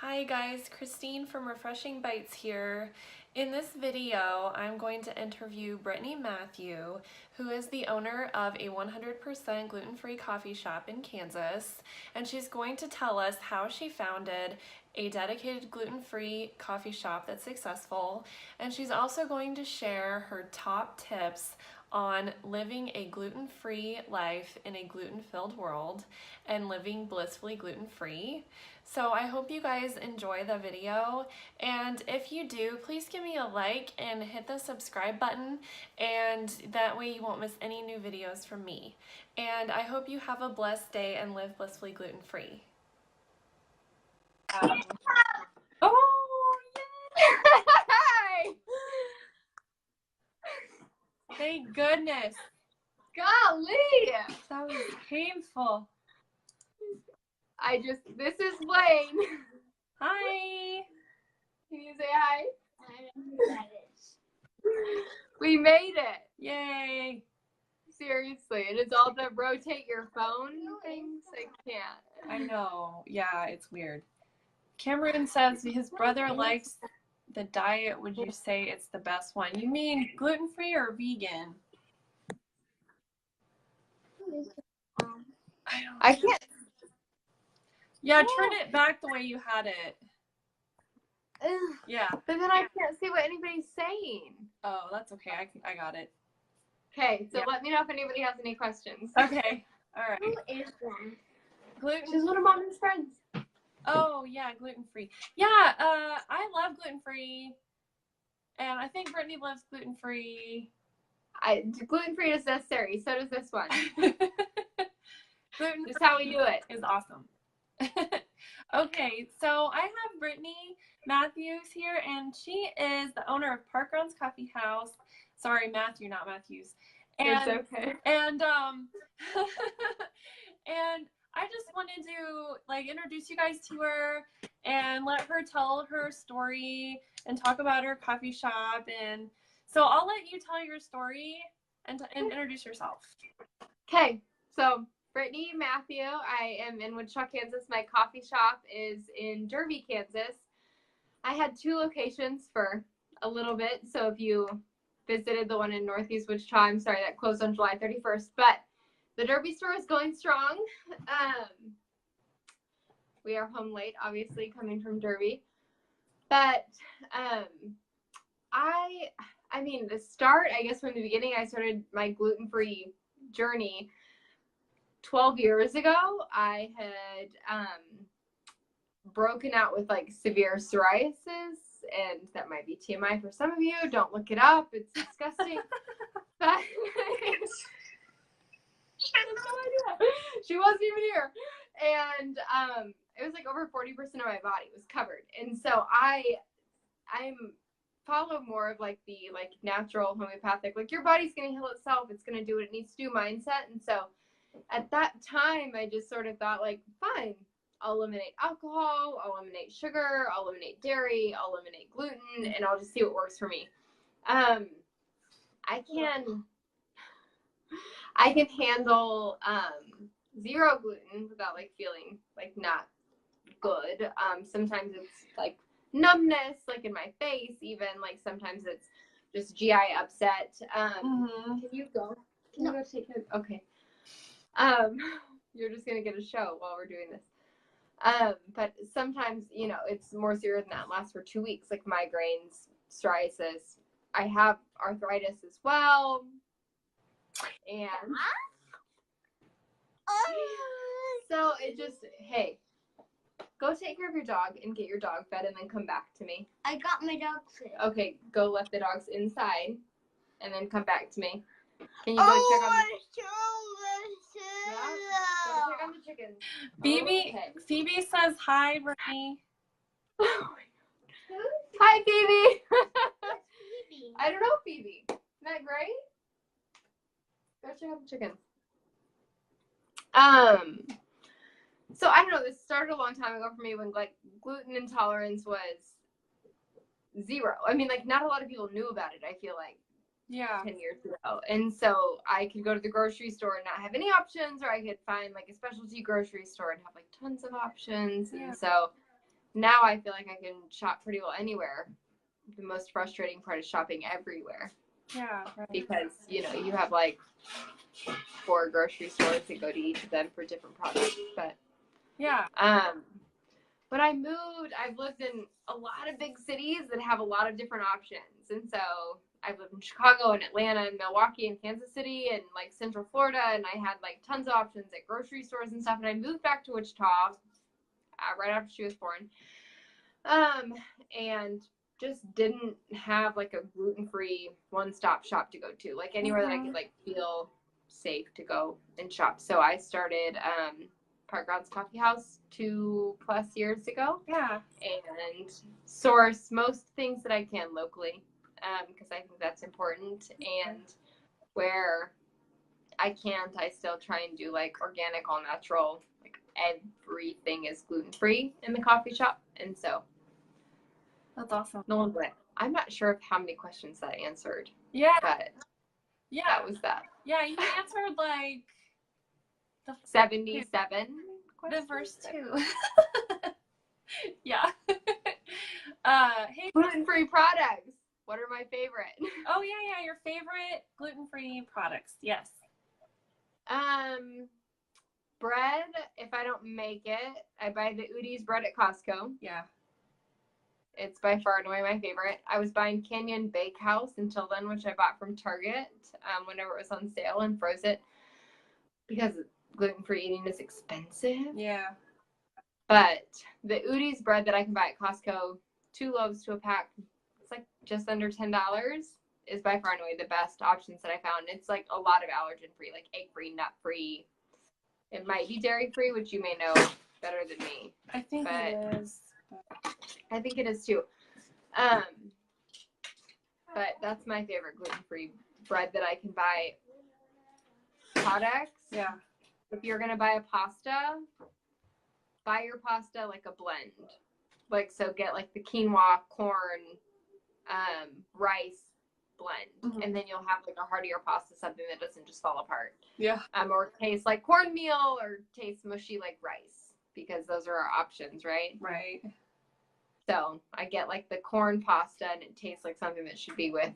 Hi guys, Christine from Refreshing Bites here. In this video, I'm going to interview Brittney Mathew, who is the owner of a 100% gluten-free coffee shop in Kansas, and she's going to tell us how she founded a dedicated gluten-free coffee shop that's successful, and she's also going to share her top tips on living a gluten-free life in a gluten-filled world and living blissfully gluten-free. So I hope you guys enjoy the video, and if you do, please give me a like and hit the subscribe button, and that way you won't miss any new videos from me. And I hope you have a blessed day and live blissfully gluten-free. Oh, yay! Thank goodness. Golly! That was painful. This is Wayne. Hi. Can you say hi? We made it. Yay. Seriously. And it's all the rotate your phone things. I can't. I know. Yeah, it's weird. Cameron says his brother likes the diet. Would you say it's the best one? You mean gluten-free or vegan? I can't. Yeah, turn it back the way you had it. Yeah. But then I can't see what anybody's saying. Oh, that's okay. I got it. Okay, so Yeah. let me know if anybody has any questions. Okay. All right. Who is that? Gluten. She's one of Mom's friends. Oh, yeah, gluten-free. Yeah, I love gluten-free. And I think Brittney loves gluten-free. Gluten-free is necessary. So does this one. Gluten Just how we do it. is awesome. Okay, so I have Brittney Mathews here, and she is the owner of Park Grounds Coffeehouse. Sorry, Mathew, not Matthews. And, It's okay. And and I just wanted to introduce you guys to her and let her tell her story and talk about her coffee shop. And so I'll let you tell your story and introduce yourself. Okay, so Brittney Mathew. I am in Wichita, Kansas. My coffee shop is in Derby, Kansas. I had 2 locations for a little bit, so if you visited the one in Northeast Wichita, I'm sorry, that closed on July 31st, but the Derby store is going strong. We are home late, obviously, coming from Derby, but I mean, the start, I guess from the beginning, I started my gluten-free journey 12 years ago. I had broken out with severe psoriasis, and that might be TMI for some of you. Don't look it up. It's disgusting. But I had no idea. She wasn't even here. And it was over 40% of my body was covered. And so I'm follow more of the natural homeopathic, your body's going to heal itself. It's going to do what it needs to do mindset. And so at that time, I just sort of thought, fine, I'll eliminate alcohol, I'll eliminate sugar, I'll eliminate dairy, I'll eliminate gluten, and I'll just see what works for me. I can handle 0 gluten without feeling not good. Sometimes it's numbness, in my face, even sometimes it's just GI upset. Can you go? Can you go take it? Okay. You're just gonna get a show while we're doing this. But sometimes, it's more serious than that. It lasts for 2 weeks, migraines, psoriasis. I have arthritis as well. And so it just, hey, go take care of your dog and get your dog fed and then come back to me. I got my dog food. Okay, go let the dogs inside and then come back to me. Can you go check on go check on the chickens. Phoebe says hi, Brittney. Oh my God. Hi, Phoebe. Phoebe? I don't know, Phoebe. Isn't that great? Go check out the chickens. So I don't know, this started a long time ago for me when gluten intolerance was 0. I mean, not a lot of people knew about it, I feel 10 years ago. And so I could go to the grocery store and not have any options, or I could find a specialty grocery store and have tons of options. Yeah. And so now I feel like I can shop pretty well anywhere. The most frustrating part is shopping everywhere. Yeah, right. Because, you have like 4 grocery stores and go to each of them for different products. But Yeah. But I've lived in a lot of big cities that have a lot of different options. And so I've lived in Chicago and Atlanta and Milwaukee and Kansas City and like Central Florida. And I had like tons of options at grocery stores and stuff. And I moved back to Wichita right after she was born. And just didn't have like a gluten-free one-stop shop to go to, like anywhere that I could like feel safe to go and shop. So I started Park Grounds Coffeehouse 2+ years ago. Yeah. And source most things that I can locally, because I think that's important. And where I can't, I still try and do like organic, all natural. Like everything is gluten-free in the coffee shop. And so That's awesome. no one's like, I'm not sure of how many questions that answered. Yeah. But yeah. that was that. Yeah, you answered like the 77 the first 2. Yeah. Hey, gluten-free products. What are my favorite? Oh yeah, your favorite gluten-free products. Yes. Bread, if I don't make it, I buy the Udi's bread at Costco. Yeah. It's by far and away my favorite. I was buying Canyon Bakehouse until then, which I bought from Target whenever it was on sale, and froze it because gluten-free eating is expensive. Yeah. But the Udi's bread that I can buy at Costco, 2 loaves to a pack, it's like just under $10, is by far and away the best options that I found. It's like a lot of allergen-free, like egg-free, nut-free. It might be dairy-free, which you may know better than me. I think it is. I think it is too. But that's my favorite gluten-free bread that I can buy. Products. Yeah. If you're gonna buy a pasta, buy your pasta like a blend. Like, so get like the quinoa, corn, rice blend, and then you'll have like a heartier pasta, something that doesn't just fall apart. Yeah. Or taste like cornmeal, or taste mushy like rice, because those are our options, right? Right. So I get like the corn pasta, and it tastes like something that should be with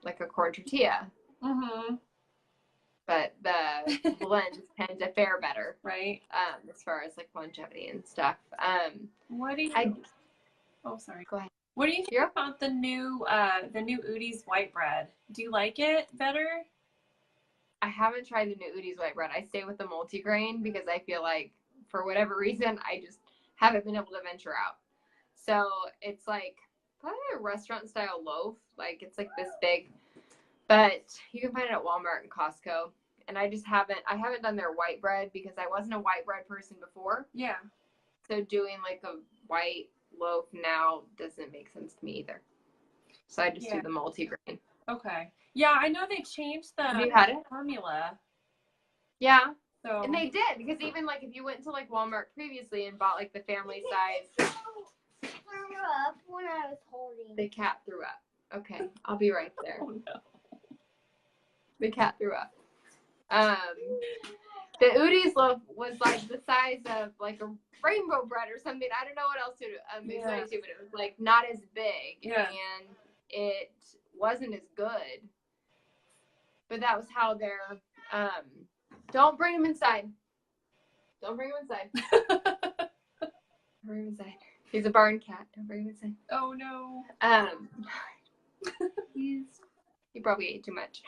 like a corn tortilla. But the blends tend to fare better, right? As far as like longevity and stuff. What do you? Oh, sorry. Go ahead. What do you think about the new Udi's white bread? Do you like it better? I haven't tried the new Udi's white bread. I stay with the multigrain because I feel like for whatever reason I just haven't been able to venture out. So it's like probably a restaurant style loaf. Like it's like this big, but you can find it at Walmart and Costco. And I haven't done their white bread because I wasn't a white bread person before. Yeah. So doing like a white loaf now doesn't make sense to me either. So I just do the multigrain. Okay. Yeah, I know they changed the Have you had it? formula. Yeah. So. And they did, because even like if you went to like Walmart previously and bought like the family size. Threw up when I was holding. The cat threw up. Okay, I'll be right there. Oh no. The cat threw up. The Udi's loaf was like the size of like a rainbow bread or something. I don't know what else to explain to, but it was like not as big. Yeah. And it wasn't as good. But that was how they're don't bring him inside. Don't bring him inside. Don't bring him inside. He's a barn cat. Don't bring him inside. Oh no. He probably ate too much.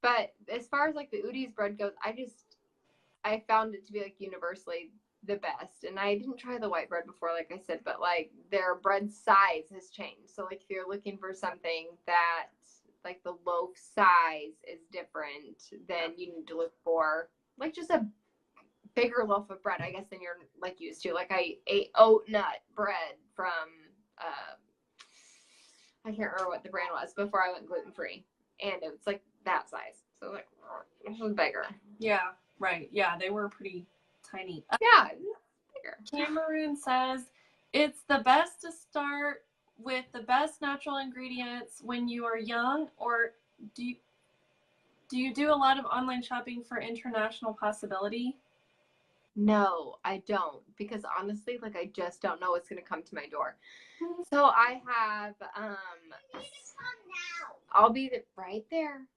But as far as like the Udi's bread goes, I found it to be like universally the best. And I didn't try the white bread before, like I said, but like their bread size has changed. So like if you're looking for something that like the loaf size is different, then you need to look for like just a bigger loaf of bread, I guess, than you're like used to. Like I ate oat nut bread from I can't remember what the brand was before I went gluten free, and it was like that size. So like this was bigger. Yeah. Right. Yeah, they were pretty tiny. Yeah, bigger. Cameroon says it's the best to start with the best natural ingredients when you are young, or do you do a lot of online shopping for international possibility? No, I don't, because honestly, like I just don't know what's gonna come to my door. So I have I'll be right there.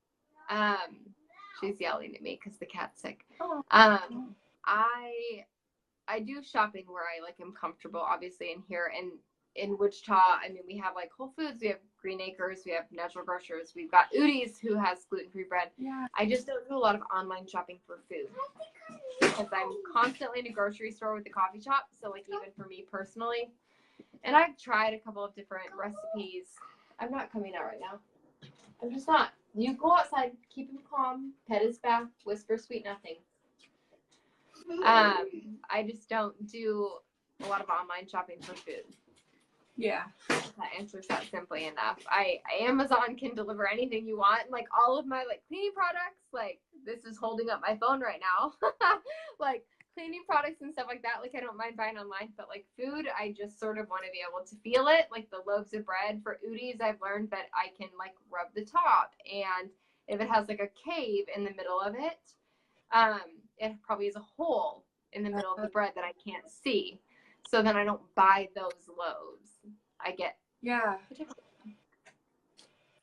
She's yelling at me because the cat's sick. Oh. I do shopping where I like am comfortable, obviously in here and in Wichita. I mean, we have like Whole Foods, we have Green Acres, we have Natural Grocers, we've got Udi's who has gluten-free bread. Yeah. I just don't do a lot of online shopping for food because I'm constantly in a grocery store with the coffee shop. So like even for me personally, and I've tried a couple of different recipes. I'm not coming out right now. I'm just not. You go outside, keep him calm, pet his back, whisper sweet nothing. I just don't do a lot of online shopping for food. Yeah. That answers that simply enough. Amazon can deliver anything you want. Like all of my like cleaning products, like this is holding up my phone right now. Like cleaning products and stuff like that, like I don't mind buying online, but like food, I just sort of want to be able to feel it. Like the loaves of bread for Udi's, I've learned that I can like rub the top, and if it has like a cave in the middle of it, it probably is a hole in the middle of the bread that I can't see. So then I don't buy those loaves. I get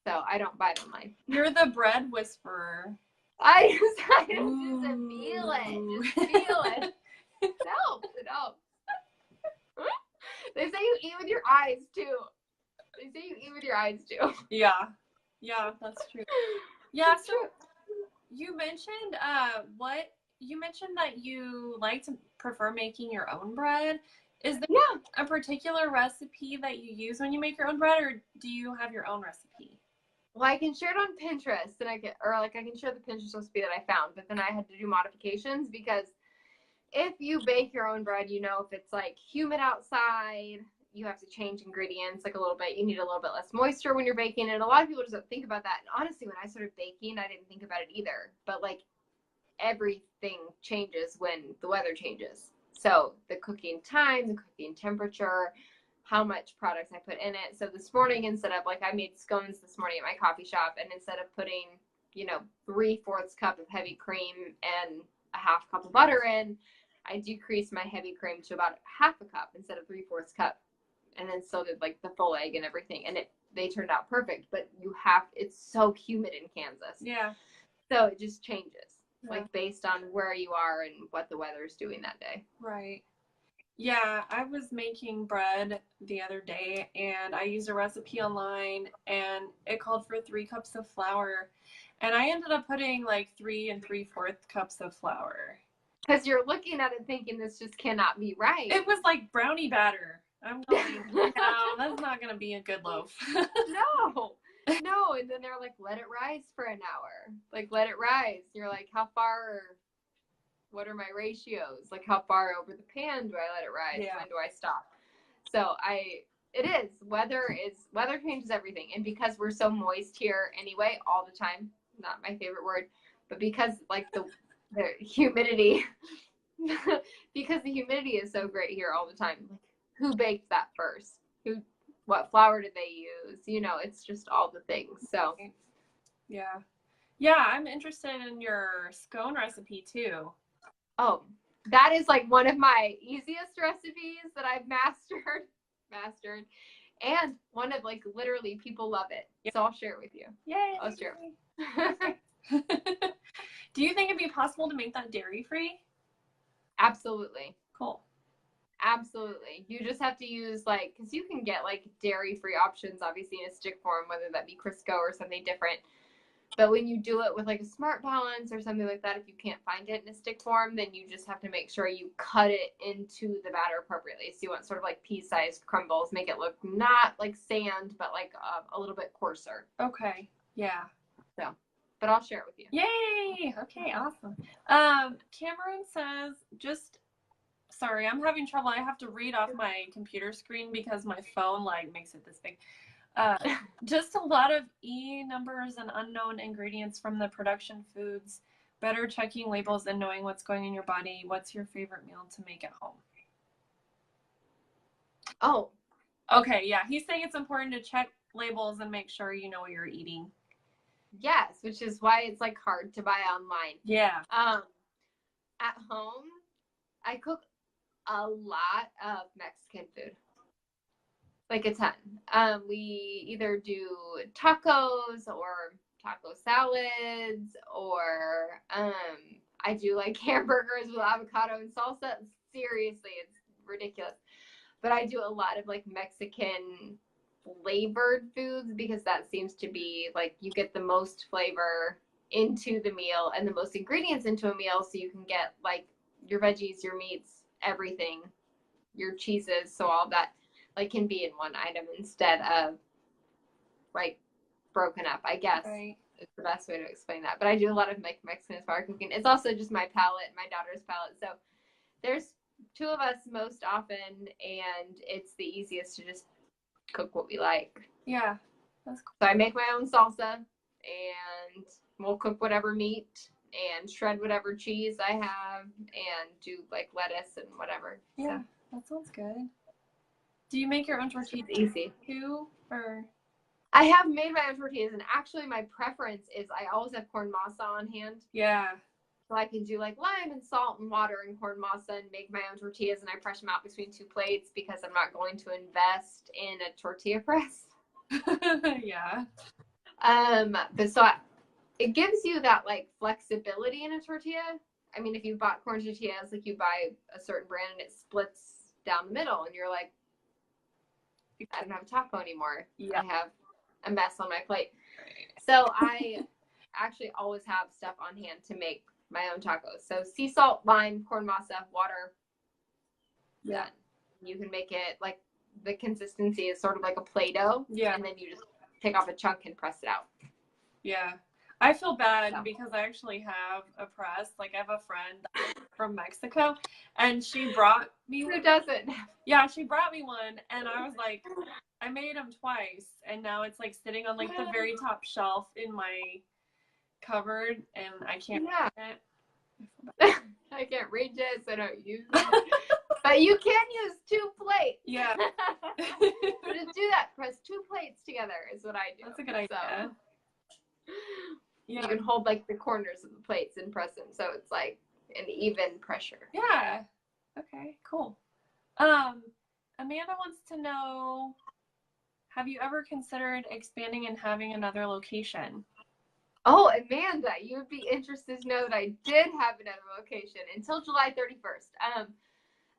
so I don't buy it online. You're the bread whisperer. I just feel it. Just feel it. It helps. It helps. They say you eat with your eyes too. Yeah. Yeah, that's true. Yeah, so you mentioned that you like to prefer making your own bread. Is there a particular recipe that you use when you make your own bread, or do you have your own recipe? Well, I can share it on Pinterest, and I can share the Pinterest recipe that I found, but then I had to do modifications because if you bake your own bread, you know, if it's like humid outside, you have to change ingredients like a little bit. You need a little bit less moisture when you're baking, and a lot of people just don't think about that. And honestly, when I started baking, I didn't think about it either. But like everything changes when the weather changes. So the cooking time, the cooking temperature, how much products I put in it. So this morning, instead of like, I made scones this morning at my coffee shop, and instead of putting, 3/4 cup of heavy cream and a 1/2 cup of butter in, I decreased my heavy cream to about 1/2 cup instead of 3/4 cup. And then so did like the full egg and everything. And they turned out perfect, but it's so humid in Kansas. Yeah. So it just changes, like based on where you are and what the weather's doing that day. Right. Yeah, I was making bread the other day, and I used a recipe online, and it called for 3 cups of flour, and I ended up putting like 3 3/4 cups of flour. Because you're looking at it thinking this just cannot be right. It was like brownie batter. I'm going, no, that's not going to be a good loaf. No. And then they're like, let it rise for an hour. Like, let it rise. You're like, what are my ratios? Like, how far over the pan do I let it rise? Yeah. When do I stop? So weather changes everything. And because we're so moist here anyway, all the time, not my favorite word, but because like the humidity, because the humidity is so great here all the time. Like, who baked that first? What flour did they use? It's just all the things. So yeah, I'm interested in your scone recipe too. Oh, that is like one of my easiest recipes that I've mastered, and one of like literally people love it. So I'll share it with you. Yay! I'll share it. Do you think it'd be possible to make that dairy free? Absolutely. Cool. Absolutely. You just have to use because you can get like dairy free options, obviously in a stick form, whether that be Crisco or something different. But when you do it with like a Smart Balance or something like that, if you can't find it in a stick form, then you just have to make sure you cut it into the batter appropriately. So you want sort of like pea-sized crumbles, make it look not like sand, but like a little bit coarser. Okay. Yeah. So, but I'll share it with you. Yay! Okay, awesome. Cameron says, sorry, I'm having trouble. I have to read off my computer screen because my phone makes it this big. Just a lot of E numbers and unknown ingredients from the production foods. Better checking labels and knowing what's going in your body. What's your favorite meal to make at home? Oh. Okay, yeah. He's saying it's important to check labels and make sure you know what you're eating. Yes, which is why it's hard to buy online. Yeah. At home, I cook a lot of Mexican food. Like a ton. We either do tacos or taco salads, or I do like hamburgers with avocado and salsa. Seriously, it's ridiculous. But I do a lot of like Mexican flavored foods because that seems to be like you get the most flavor into the meal and the most ingredients into a meal, so you can get like your veggies, your meats, everything, your cheeses, so all that like can be in one item instead of like broken up, I guess. Right. It's the best way to explain that. But I do a lot of like Mexican inspired cooking. It's also just my palate, my daughter's palate. So there's two of us most often, and it's the easiest to just cook what we like. Yeah, that's cool. So I make my own salsa, and we'll cook whatever meat and shred whatever cheese I have and do like lettuce and whatever. Yeah, So that sounds good. Do you make your own tortillas it's easy. too, or? I have made my own tortillas, and actually my preference is I always have corn masa on hand. Yeah. So I can do like lime and salt and water and corn masa and make my own tortillas, and I press them out between two plates because I'm not going to invest in a tortilla press. Yeah. But so it gives you that like flexibility in a tortilla. I mean, if you bought corn tortillas, like you buy a certain brand and it splits down the middle, and you're like, I don't have a taco anymore. Yeah. I have a mess on my plate. So I actually always have stuff on hand to make my own tacos. So sea salt, lime, corn masa, water. Yeah. Done. You can make it like the consistency is sort of like a Play-Doh. Yeah. And then you just take off a chunk and press it out. Yeah. I feel bad So. because I actually have a press. Like I have a friend from Mexico, and she brought me Who one. doesn't? Yeah, she brought me one, and I was like, I made them twice, and now it's like sitting on like the very top shelf in my cupboard, and I can't Yeah. reach it. I can't reach it, so I don't use it. But you can use two plates. Yeah. Just do that. Press two plates together is what I do. That's a good idea. So, Yeah. you can hold like the corners of the plates and press them, so it's like an even pressure. Yeah. Okay, cool. Amanda wants to know, have you ever considered expanding and having another location? Oh, Amanda, you would be interested to know that I did have another location until July 31st.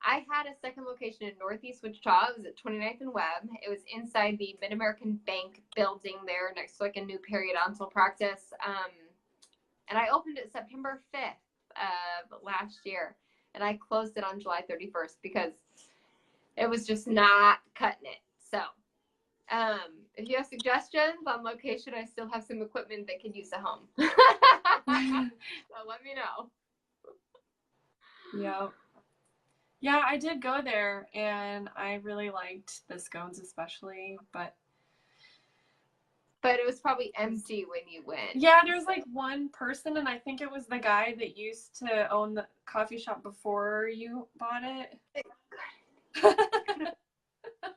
I had a second location in Northeast Wichita. It was at 29th and Webb. It was inside the Mid-American Bank building there next to like a new periodontal practice. And I opened it September 5th of last year. And I closed it on July 31st because it was just not cutting it. So if you have suggestions on location, I still have some equipment that could use a home. So let me know. Yeah. Yeah, I did go there, and I really liked the scones especially, but it was probably empty when you went. yeah, there's like one person, and I think it was the guy that used to own the coffee shop before you bought it.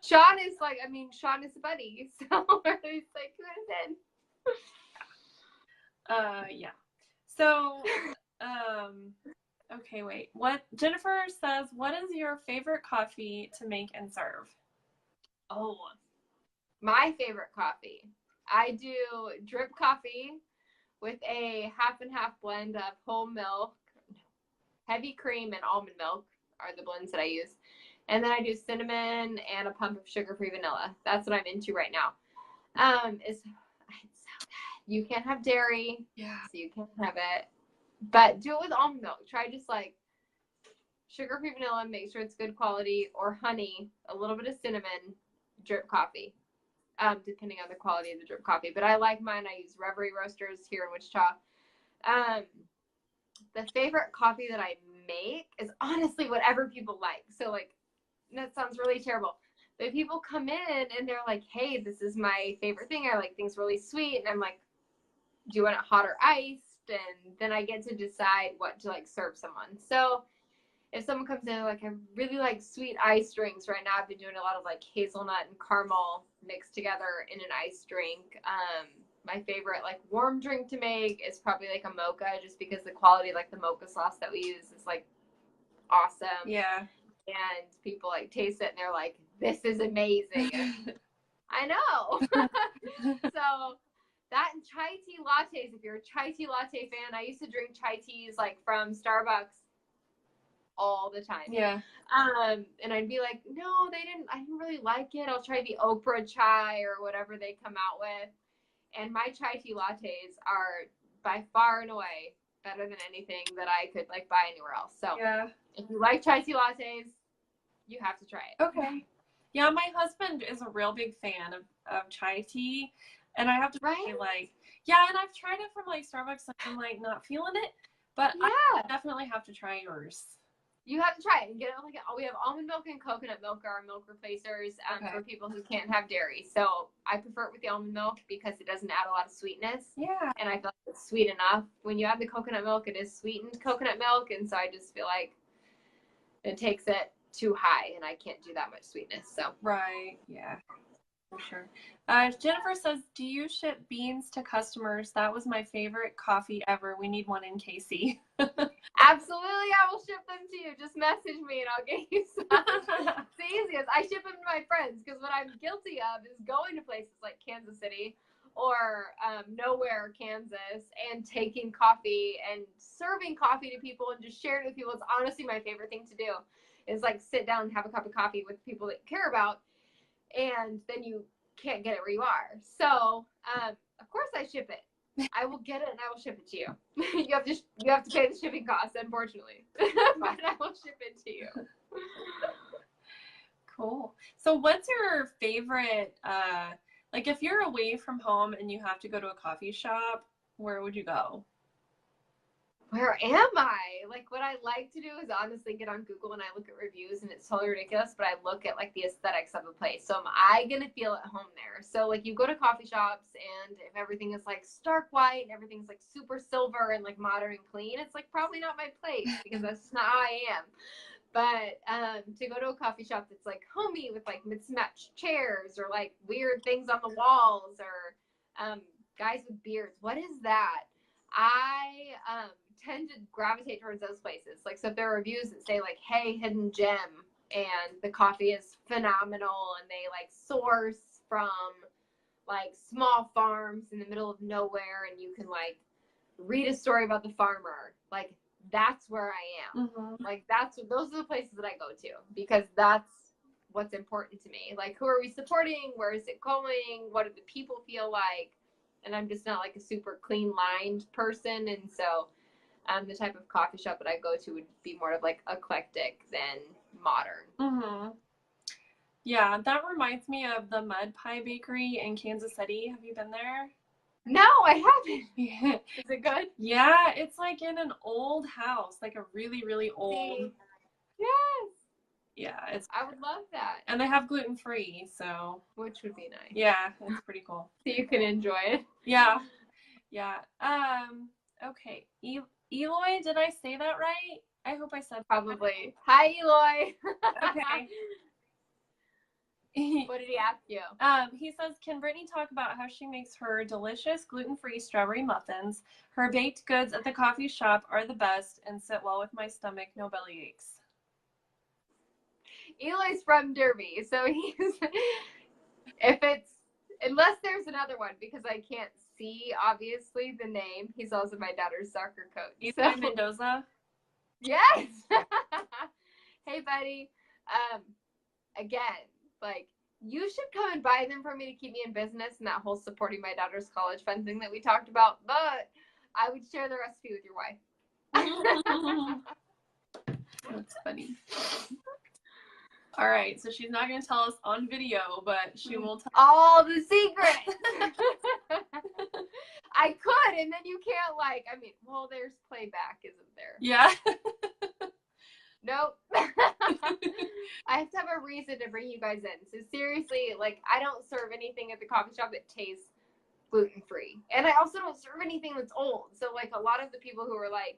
Sean is a buddy, so he's like, who is in? Yeah. So, okay, wait. What Jennifer says, what is your favorite coffee to make and serve? Oh, my favorite coffee. I do drip coffee with a half and half blend of whole milk, heavy cream, and almond milk are the blends that I use. And then I do cinnamon and a pump of sugar-free vanilla. That's what I'm into right now. It's so good. You can't have dairy, Yeah. so you can't have it. But do it with almond milk. Try just like sugar-free vanilla, make sure it's good quality, or honey, a little bit of cinnamon, drip coffee, depending on the quality of the drip coffee. But I like mine. I use Reverie Roasters here in Wichita. The favorite coffee that I make is honestly whatever people like. So like, that sounds really terrible. But if people come in and they're like, hey, this is my favorite thing. I like things really sweet. And I'm like, do you want it hot or iced? And then I get to decide what to like serve someone. So if someone comes in like, I really like sweet ice drinks right now. I've been doing a lot of like hazelnut and caramel mixed together in an ice drink. My favorite like warm drink to make is probably like a mocha, just because the quality of like the mocha sauce that we use is like awesome. Yeah. And people like taste it and they're like, this is amazing. I know. So that and chai tea lattes, if you're a chai tea latte fan, I used to drink chai teas like from Starbucks all the time. Yeah. And I'd be like, no, I didn't really like it. I'll try the Oprah chai or whatever they come out with. And my chai tea lattes are by far and away better than anything that I could like buy anywhere else. So Yeah. if you like chai tea lattes, you have to try it. Okay. Yeah, my husband is a real big fan of chai tea. And I have to say, like, yeah, and I've tried it from like Starbucks and I'm like not feeling it. But Yeah. I definitely have to try yours. You have to try it and get it. Like, we have almond milk and coconut milk are our milk replacers for people who can't have dairy. So I prefer it with the almond milk because it doesn't add a lot of sweetness. Yeah. And I feel like it's sweet enough. When you add the coconut milk, it is sweetened coconut milk. And so I just feel like it takes it too high and I can't do that much sweetness. So Right. Yeah. For sure. Jennifer says, do you ship beans to customers? That was my favorite coffee ever. We need one in KC. Absolutely, I will ship them to you. Just message me and I'll get you some. It's the easiest. I ship them to my friends because what I'm guilty of is going to places like Kansas City or nowhere, Kansas, and taking coffee and serving coffee to people and just sharing it with people. It's honestly my favorite thing to do is like sit down and have a cup of coffee with people that you care about. And then you can't get it where you are. So, of course I ship it. I will get it and I will ship it to you. You have to pay the shipping costs, unfortunately. But I will ship it to you. Cool. So what's your favorite, like if you're away from home and you have to go to a coffee shop, where would you go? Where am I? Like what I like to do is honestly get on Google and I look at reviews and it's totally ridiculous, but I look at like the aesthetics of the place. So am I going to feel at home there? So like you go to coffee shops and if everything is like stark white and everything's like super silver and like modern and clean, it's like probably not my place because that's just not how I am. But to go to a coffee shop that's like homey with like mismatched chairs or like weird things on the walls or guys with beards, what is that? I tend to gravitate towards those places. Like, so if there are reviews that say like, hey, hidden gem, and the coffee is phenomenal and they like source from like small farms in the middle of nowhere and you can like read a story about the farmer, like that's where I am. Mm-hmm. Like those are the places that I go to because that's what's important to me. Like, who are we supporting? Where is it going? What do the people feel like? And I'm just not like a super clean lined person. And so the type of coffee shop that I go to would be more of like eclectic than modern. Mm-hmm. Yeah, that reminds me of the Mud Pie Bakery in Kansas City. Have you been there? No, I haven't. Yeah. Is it good? Yeah, it's like in an old house, like a really, really old. Yes. Yeah, I would love that. And they have gluten-free, so. Which would be nice. Yeah, it's pretty cool. So you can enjoy it. Yeah. Yeah. Okay. Eloy, did I say that right? I hope I said probably. Hi, Eloy. Okay. What did he ask you? He says, can Brittney talk about how she makes her delicious gluten-free strawberry muffins? Her baked goods at the coffee shop are the best and sit well with my stomach, no belly aches. Eloy's from Derby, so he's unless there's another one because I can't see obviously the name. He's also my daughter's soccer coach. Eloy Mendoza? Yes. Hey, buddy. Again, like you should come and buy them for me to keep me in business and that whole supporting my daughter's college fund thing that we talked about. But I would share the recipe with your wife. That's funny. All right, so she's not going to tell us on video, but she will tell all the secrets. I could, and then you can't well, there's playback, isn't there? Yeah. Nope. I have to have a reason to bring you guys in. So seriously, like I don't serve anything at the coffee shop that tastes gluten-free. And I also don't serve anything that's old. So like a lot of the people who are like,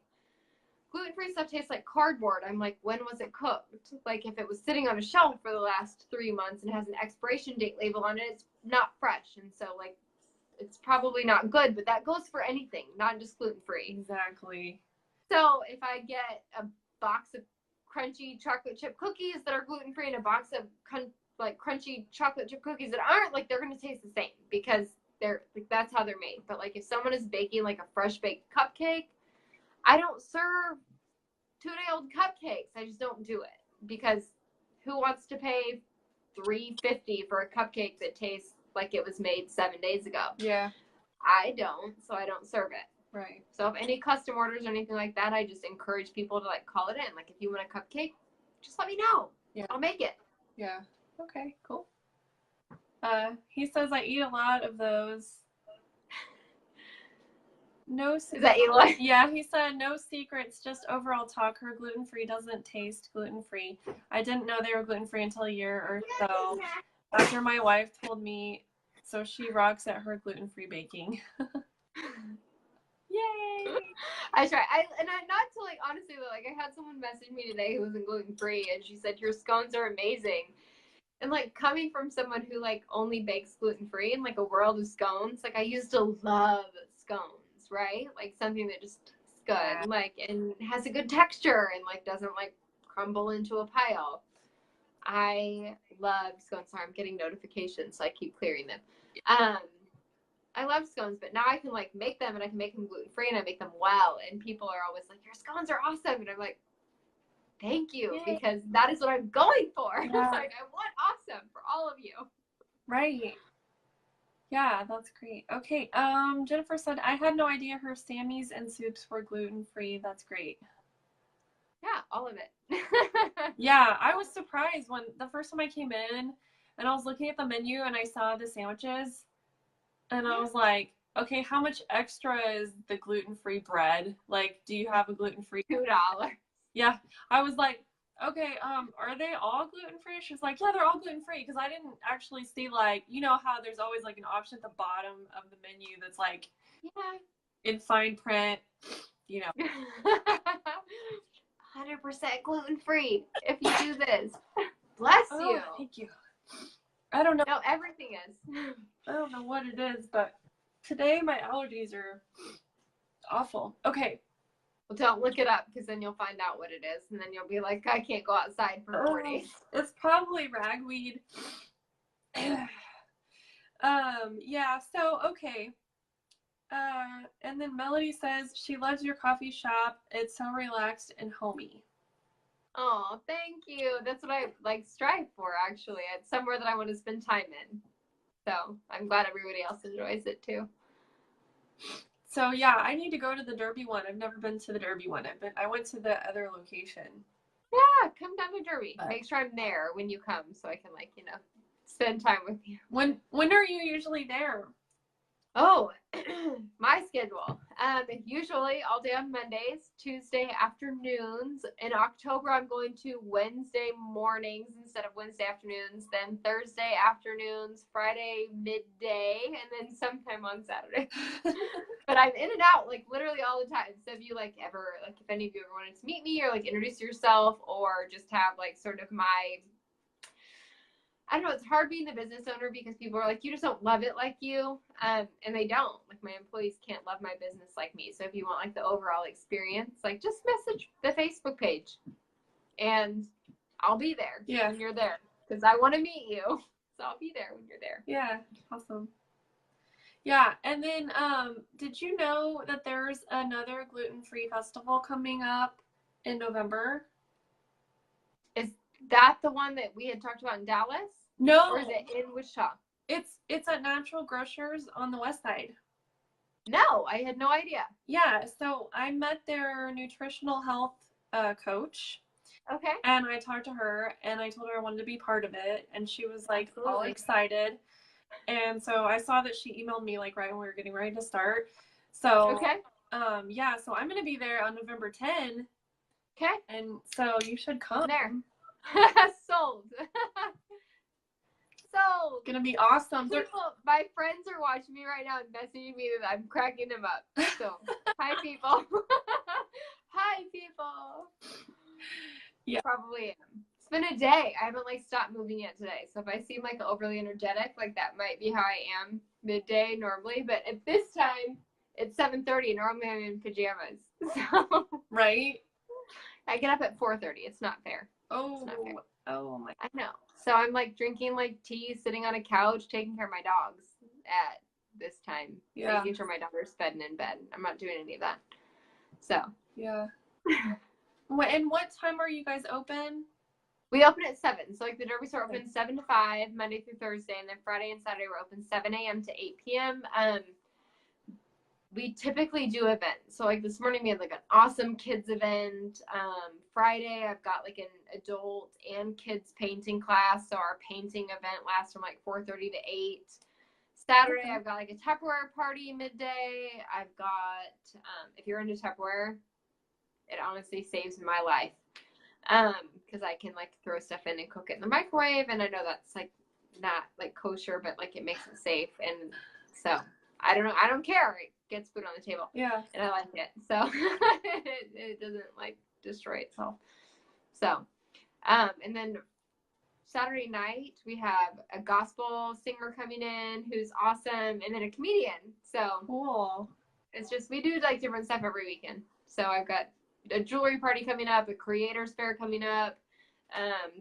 gluten-free stuff tastes like cardboard. I'm like, when was it cooked? Like if it was sitting on a shelf for the last 3 months and has an expiration date label on it, it's not fresh. And so like, it's probably not good, but that goes for anything, not just gluten-free. Exactly. So if I get a box of crunchy chocolate chip cookies that are gluten-free and a box of crunchy chocolate chip cookies that aren't, like, they're going to taste the same because they're like, that's how they're made. But like if someone is baking like a fresh baked cupcake, I don't serve 2-day-old cupcakes. I just don't do it because who wants to pay $3.50 for a cupcake that tastes like it was made 7 days ago? Yeah. I don't, so I don't serve it. Right. So if any custom orders or anything like that, I just encourage people to like call it in. Like if you want a cupcake, just let me know. Yeah. I'll make it. Yeah. Okay, cool. He says I eat a lot of those. No. Is that Eli? Yeah, he said no secrets, just overall talk. Her gluten-free doesn't taste gluten-free. I didn't know they were gluten-free until a year or so after my wife told me, so she rocks at her gluten-free baking. Yay! I try. Not to like, honestly, like I had someone message me today who wasn't gluten-free and she said your scones are amazing. And like coming from someone who like only bakes gluten-free in like a world of scones, like I used to love scones, right? Like something that just is good, like, and has a good texture and like doesn't like crumble into a pile. I love scones. Sorry, I'm getting notifications, so I keep clearing them. I love scones, but now I can like make them and I can make them gluten-free and I make them well. And people are always like, your scones are awesome. And I'm like, thank you, Yay. because that is what I'm going for. Yeah. Like, I want awesome for all of you. Right. Yeah, that's great. Okay. Jennifer said I had no idea her Sammys and soups were gluten-free. That's great. Yeah, all of it. Yeah, I was surprised when the first time I came in and I was looking at the menu and I saw the sandwiches and I was like, okay, how much extra is the gluten-free bread? Like, do you have a gluten-free? $2. Yeah, I was like, okay, are they all gluten-free? She's like, yeah, they're all gluten-free, because I didn't actually see, like, you know how there's always like an option at the bottom of the menu that's like in fine print, you know. 100% gluten-free if you do this. Bless you. Thank you. I don't know. No, everything is. I don't know what it is, but today my allergies are awful. Okay. Well, don't look it up because then you'll find out what it is, and then you'll be like, I can't go outside for 4 days. It's probably ragweed. Yeah, so okay. And then Melody says she loves your coffee shop. It's so relaxed and homey. Oh, thank you. That's what I like strive for, actually. It's somewhere that I want to spend time in. So I'm glad everybody else enjoys it too. So yeah, I need to go to the Derby one. I've never been to the Derby one. I went to the other location. Yeah, come down to Derby. Make sure I'm there when you come so I can, like, you know, spend time with you. When are you usually there? Oh, my schedule. Usually all day on Mondays, Tuesday afternoons. In October, I'm going to Wednesday mornings instead of Wednesday afternoons, then Thursday afternoons, Friday midday, and then sometime on Saturday. But I'm in and out, like, literally all the time. So if you, like, ever, like, if any of you ever wanted to meet me or, like, introduce yourself or just have, like, sort of my, I don't know, it's hard being the business owner because people are like, you just don't love it like you. And they don't. Like, my employees can't love my business like me. So if you want, like, the overall experience, like, just message the Facebook page. And I'll be there when you're there. Because I want to meet you. So I'll be there when you're there. Yeah, awesome. Yeah, and then did you know that there's another gluten-free festival coming up in November? Is that the one that we had talked about in Dallas? No. Or is it in Wichita? It's at Natural Grocers on the west side. No, I had no idea. Yeah, so I met their nutritional health coach. Okay. And I talked to her and I told her I wanted to be part of it. And she was like Absolutely. all excited. And so I saw that she emailed me like right when we were getting ready to start. So okay. Yeah, so I'm gonna be there on November 10. Okay. And so you should come. There. Sold. Sold. Gonna be awesome. People, my friends are watching me right now and messaging me that I'm cracking them up. So hi people. Hi people. Yeah. Probably am. It's been a day. I haven't like stopped moving yet today. So if I seem like overly energetic, like that might be how I am midday normally. But at this time, it's 7:30. Normally I'm in pajamas. So right. I get up at 4:30. It's not fair. Oh, not fair. oh my. I know. So I'm like drinking like tea, sitting on a couch, taking care of my dogs at this time. Yeah. Making sure my daughter's fed and in bed. I'm not doing any of that. So. Yeah. And what time are you guys open? We open at 7. So like the Derby store opens 7 to 5, Monday through Thursday, and then Friday and Saturday we're open 7 a.m. to 8 p.m. We typically do events. So like this morning we had like an awesome kids event. Friday I've got like an adult and kids painting class. So our painting event lasts from like 4:30 to 8. Saturday I've got like a Tupperware party midday. I've got, if you're into Tupperware, it honestly saves my life. Because I can like throw stuff in and cook it in the microwave. And I know that's like not like kosher, but like it makes it safe. And so I don't care. It gets food on the table. Yeah. And I like it. So it doesn't like destroy itself. So, and then Saturday night we have a gospel singer coming in who's awesome, and then a comedian. So Cool. it's just, we do like different stuff every weekend. So I've got a jewelry party coming up, a creators fair coming up,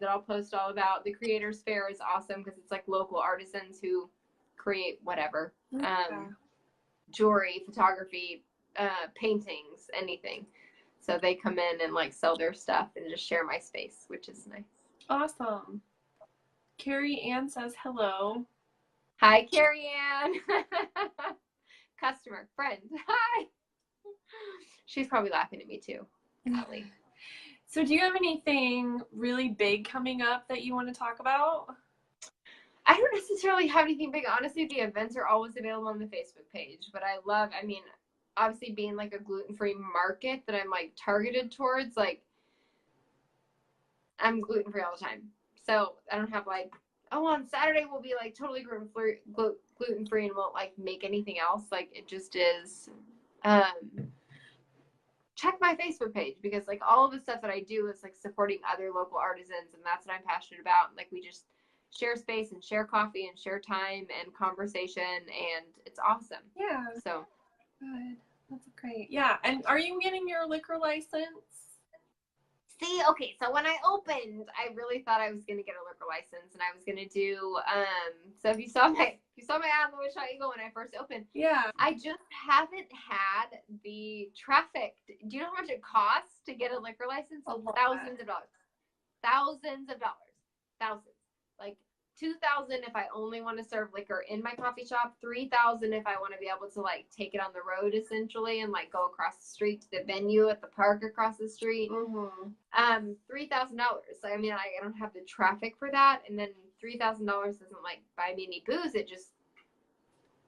that I'll post all about. The creators fair is awesome because it's like local artisans who create whatever. Jewelry, photography, paintings, anything. So they come in and like sell their stuff and just share my space, which is nice. Awesome. Carrie Ann says hello. Hi, Carrie Ann. Customer, friend. Hi. She's probably laughing at me too. Probably. So do you have anything really big coming up that you want to talk about? I don't necessarily have anything big. Honestly, the events are always available on the Facebook page. But I mean, obviously being like a gluten-free market that I'm like targeted towards, like I'm gluten-free all the time. So I don't have like, oh, on Saturday we'll be like totally gluten-free and won't like make anything else. Like it just is, check my Facebook page because like all of the stuff that I do is like supporting other local artisans, and that's what I'm passionate about. Like we just share space and share coffee and share time and conversation, and it's awesome. Yeah. So Good. That's great. Yeah. And are you getting your liquor license? see, okay, so when I opened, I really thought I was gonna get a liquor license, and I was gonna do so if you saw my ad on the Shot Eagle when I first opened, Yeah. I just haven't had the traffic. Do you know how much it costs to get a liquor license? Thousands of dollars. Thousands of dollars. Thousands. Like $2,000 if I only want to serve liquor in my coffee shop, $3,000 if I want to be able to like take it on the road essentially and like go across the street to the venue at the park across the street. Mm-hmm. $3,000. I mean, I don't have the traffic for that, and then $3,000 doesn't like buy me any booze. It just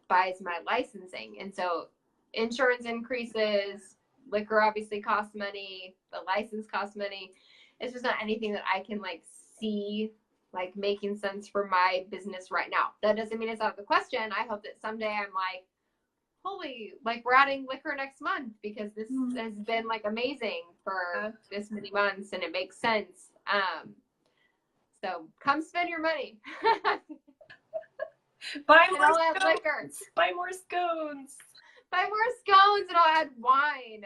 buys my licensing, and so insurance increases. Liquor obviously costs money. The license costs money. It's just not anything that I can like see like making sense for my business right now. That doesn't mean it's out of the question. I hope that someday I'm like, holy, like we're adding liquor next month because this has been like amazing for this many months and it makes sense. So come spend your money. Buy And more I'll add scones. liquor. Buy more scones. Buy more scones and I'll add wine.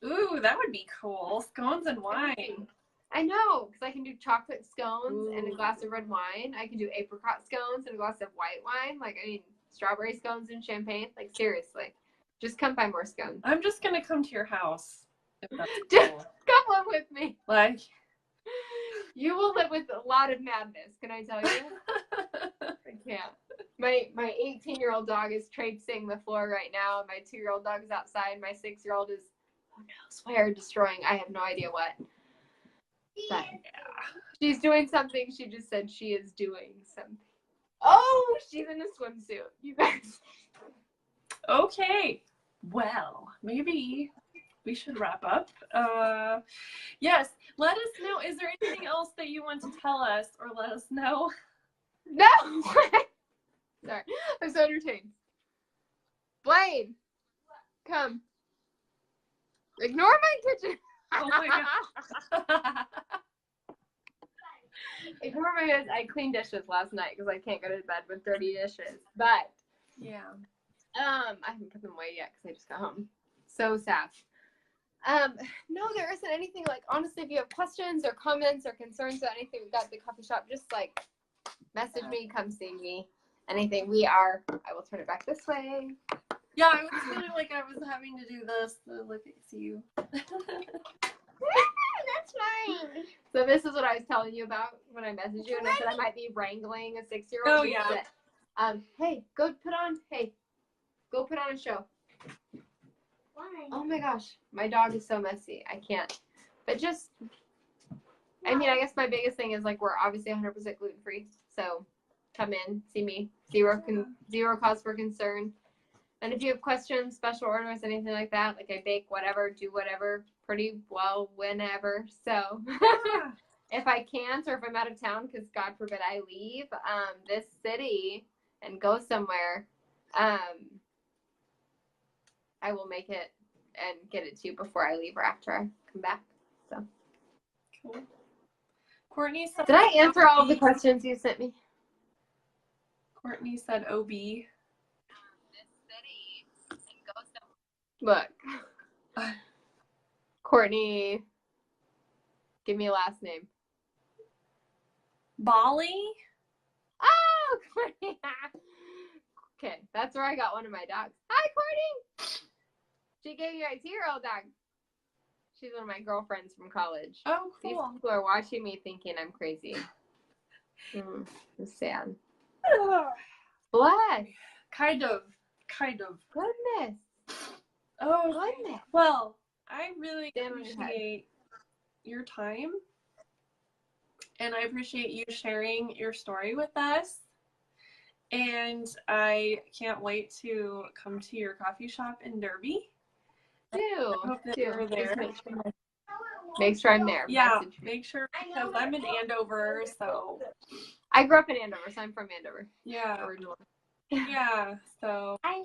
Ooh, that would be cool. Scones and wine. I know, because I can do chocolate scones and a Ooh. glass of red wine. I can do apricot scones and a glass of white wine. Like, I mean, strawberry scones and champagne. Like, seriously. Just come buy more scones. I'm just going to come to your house. If that's Just cool. come live with me. Like, You will live with a lot of madness, can I tell you? I can't. My 18-year-old dog is traipsing the floor right now. My 2-year-old dog is outside. My 6-year-old is, who knows where, destroying. I have no idea what. But she's doing something. She just said she is doing something. Oh, she's in a swimsuit. You guys. okay. Well, maybe we should wrap up. Yes, let us know. Is there anything else that you want to tell us or let us know? No. Sorry. I'm so entertained. Blaine, come. Ignore my kitchen. Oh my god. Ignore my bed. I cleaned dishes last night because I can't go to bed with dirty dishes. But Yeah. I haven't put them away yet because I just got home. So sad. No, there isn't anything. Like, honestly, if you have questions or comments or concerns about anything we got at the coffee shop, just like message me, come see me. Anything I will turn it back this way. Yeah, I was feeling like I was having to do this to look at you. That's mine. So this is what I was telling you about when I messaged you, and I said I might be wrangling a 6-year-old. Oh, yeah. Hey, go put on a show. Why? Oh my gosh, my dog is so messy. I can't. But just, I mean, I guess my biggest thing is like we're obviously 100% gluten free. So come in, see me. Zero cause for concern. And if you have questions, special orders, anything like that, like I bake whatever, do whatever, pretty well whenever. So if I can't, or if I'm out of town, because God forbid I leave this city and go somewhere, I will make it and get it to you before I leave or after I come back. So, Cool. Courtney said, did I answer all of the questions you sent me? Courtney said OB. Look, Courtney, give me a last name. Bali? Oh, Courtney. Okay, that's where I got one of my dogs. Hi, Courtney. She gave you a 2-year-old dog. She's one of my girlfriends from college. Oh, These cool. people are watching me thinking I'm crazy. It's sad. Bless. Kind of. Goodness. Oh, Goodness. well, I really Stand on your head. appreciate your time. And I appreciate you sharing your story with us. And I can't wait to come to your coffee shop in Derby. I hope that you're there. Make sure I'm there. Yeah, Message me. make sure, because I'm in Andover, so. I grew up in Andover, so I'm from Andover. Yeah. Originally. Yeah, so. I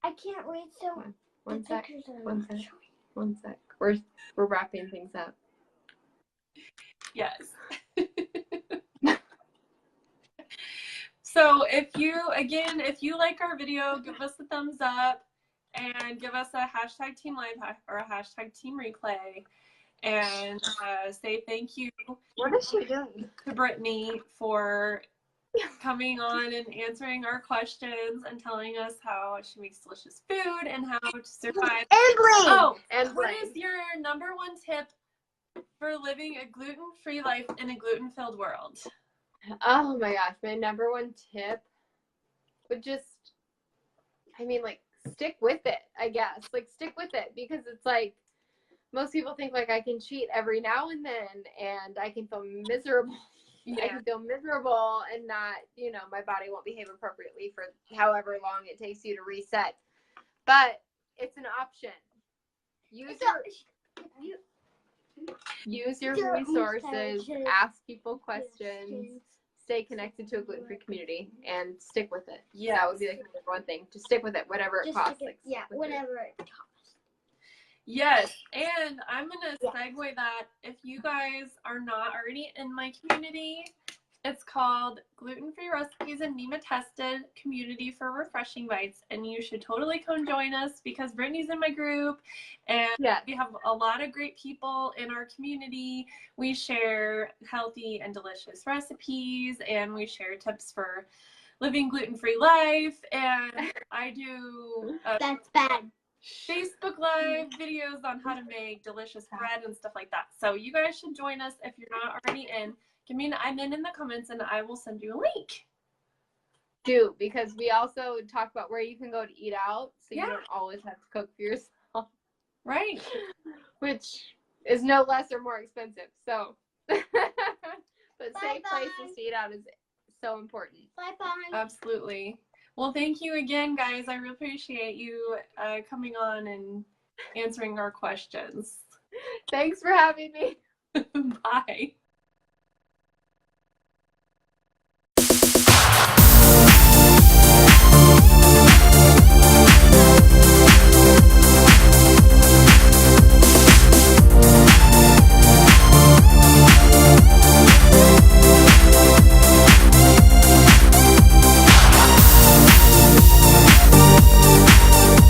can't wait so One the sec. pictures are One sec. One sec. We're wrapping things up. Yes. So if you like our video, give us a thumbs up and give us a hashtag Team Live or a hashtag Team Replay, and say thank you What is she doing? to Brittney for coming on and answering our questions and telling us how she makes delicious food and how to survive. And Blaine. Oh, And what Blaine. is your number one tip for living a gluten-free life in a gluten-filled world? Oh my gosh, my number one tip would just, stick with it, I guess. Like, stick with it, because it's like, most people think like I can cheat every now and then and I can feel miserable. Yeah. I can feel miserable and not, my body won't behave appropriately for however long it takes you to reset. But it's an option. Use your resources, ask people questions, stay connected to a gluten-free community, and stick with it. Yeah. That would be like the number one thing. Just stick with it, whatever it costs. Whatever it costs. Yes, and I'm going to segue that. If you guys are not already in my community, it's called Gluten-Free Recipes and NEMA Tested Community for Refreshing Bites, and you should totally come join us because Brittney's in my group, and we have a lot of great people in our community. We share healthy and delicious recipes, and we share tips for living gluten-free life, and I do That's bad. Facebook Live videos on how to make delicious bread and stuff like that. So you guys should join us if you're not already in. Give me an I'm in the comments and I will send you a link. Do, because we also talk about where you can go to eat out, so you don't always have to cook for yourself. Right. Which is no less or more expensive. So, but safe places to eat out is so important. Bye-bye. Absolutely. Well, thank you again, guys. I really appreciate you coming on and answering our questions. Thanks for having me. Bye.